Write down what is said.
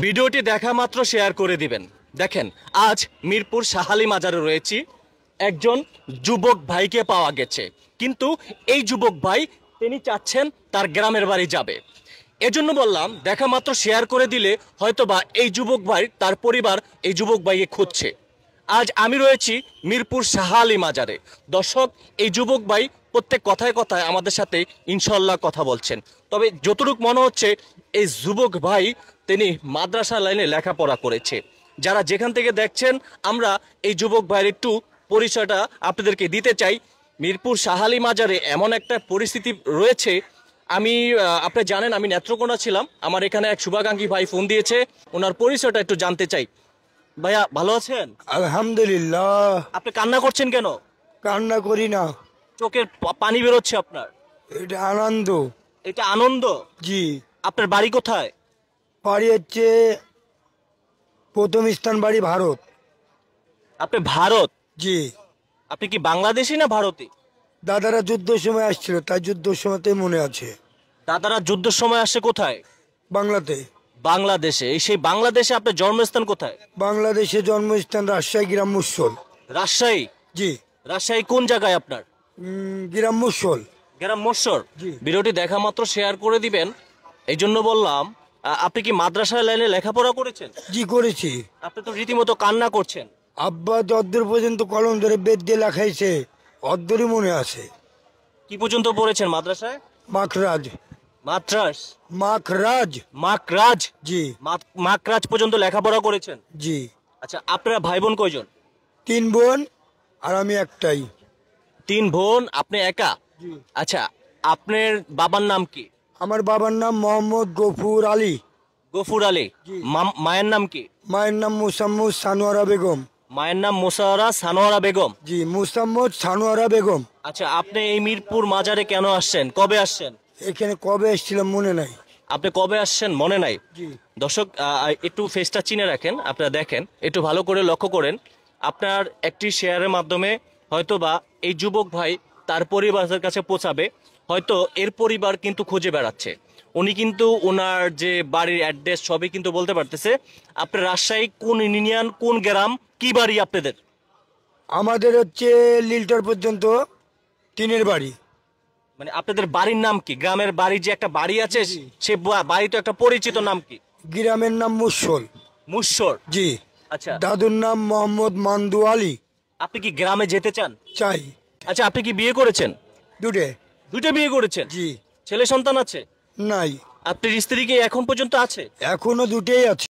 ভিডিওটি দেখা মাত্র শেয়ার করে দিবেন। দেখেন, আজ মিরপুর শাহালি মাজারে রয়েছি। একজন যুবক ভাইকে পাওয়া গেছে, কিন্তু এই যুবক ভাই তিনি চাচ্ছেন তার গ্রামের বাড়ি যাবে। এজন্য বললাম দেখা মাত্র শেয়ার করে দিলে হয়তোবা এই যুবক ভাই তার পরিবার এই যুবক ভাইকে খুঁজছে। আজ আমি রয়েছি মিরপুর শাহালি মাজারে। দর্শক, এই যুবক ভাই প্রত্যেক কথায় কথায় আমাদের সাথে ইনশাল্লাহ কথা বলছেন। তবে যতটুকু মনে হচ্ছে এই যুবক ভাই তিনি মাদ্রাসা লাইনে লেখাপড়া করেছে। যারা যেখান থেকে দেখছেন, আমরা এই যুবক ভাইয়ের একটু পরিচয়টা আপনাদেরকে দিতে চাই। মিরপুর শাহালি মাজারে এমন একটা পরিস্থিতি রয়েছে, আপনি জানেন আমি নেত্রকোনা ছিলাম, আমার এখানে এক শুভাকাঙ্ক্ষী ভাই ফোন দিয়েছে, ওনার পরিচয়টা একটু জানতে চাই। ভাইয়া ভালো আছেন? আলহামদুলিল্লাহ। আপনি কান্না করছেন কেন? কান্না করি না, চোখের পানি বেরোচ্ছে আপনার। এটা আনন্দ। এটা আনন্দ? জি। আপনার বাড়ি কোথায়? বাড়ি হচ্ছে প্রথম স্থান বাড়ি ভারত। আপনি ভারত? জি। আপনি কি বাংলাদেশি না ভারতী? দাদারা যুদ্ধের সময় আসছিল, তাই যুদ্ধের সময়তে মনে আছে। দাদারা যুদ্ধের সময় আসে কোথায়? বাংলাতে। বাংলাদেশে? সেই বাংলাদেশে আপনার জন্মস্থান কোথায়? বাংলাদেশে জন্মস্থান রাজশাহী, গ্রাম মুসল। রাজশাহী? জি। রাজশাহী কোন জায়গায় আপনার? গ্রাম মুসল। গ্রাম মৎসর? জি। ভিডিওটি দেখা মাত্র শেয়ার করে দিবেন, এই জন্য বললাম। আপনি কি মাদ্রাসা লাইনে লেখাপড়া করেছেন? জি করেছি। আপনি তো রীতিমতো কান্না করছেন। আব্বা যদ্দূর পর্যন্ত কলম ধরে বেদ দিয়ে লেখাইছে, অদ্দূরই মনে আছে। কি পর্যন্ত পড়েছেন মাদ্রাসায়? মাখরাজ। মাদ্রাস? মাখরাজ। মাকরাজ? জি। মাকরাজ পর্যন্ত লেখাপড়া করেছেন? জি। আচ্ছা, আপনারা ভাই বোন কয়জন? 3 বোন আর আমি একটাই। 3 বোন, আপনি একা? জি। আচ্ছা, আপনার বাবার নাম কি? আমার বাবার নাম মোহাম্মদ গফুর আলী। গফুর আলী। জি। মায়ের নাম কি? মায়ের নাম মুসাম্মদ সানোয়ারা বেগম। মায়ের নাম মোসাওয়ারা সানোয়ারা বেগম। জি, মুসাম্মদ সানোয়ারা বেগম। আচ্ছা, আপনি এই মিরপুর মাজারে কেন আসছেন? কবে আসছেন? এখানে কবে এসেছিলাম মনে নাই। আপনি কবে আসছেন মনে নাই? জি। দর্শক, একটু ফেসটা চিনে রাখেন, আপনারা দেখেন, একটু ভালো করে লক্ষ্য করেন। আপনার একটি শেয়ারের মাধ্যমে হয়তোবা এই যুবক ভাই তার পরিবারের কাছে পৌঁছাবে। হয়তো এর পরিবার কিন্তু খুঁজে বেড়াচ্ছে, উনি কিন্তু ওনার যে বাড়ির অ্যাড্রেস সবই কিন্তু বলতে পারতেছে। আপনার রাজশাহী কোন ইউনিয়ন, কোন গ্রাম, কি বাড়ি আপনাদের? আমাদের হচ্ছে লিল্টার পর্যন্ত টিনের বাড়ি। মানে আপনাদের বাড়ির নাম কি? গ্রামের বাড়ি যে একটা বাড়ি আছে, সে বাড়ি তো একটা পরিচিত নাম কি? গ্রামের নাম মুসল। মুশর? জি। আচ্ছা, দাদুর নাম মোহাম্মদ মান্দু আলী। আপনি কি গ্রামে যেতে চান? চাই। আচ্ছা, আপনি কি বিয়ে করেছেন? দুটে। দুইটা বিয়ে করেছেন? জি। ছেলে সন্তান আছে? নাই। আপনার স্ত্রী কি এখন পর্যন্ত আছে? এখনো দুটেই আছে।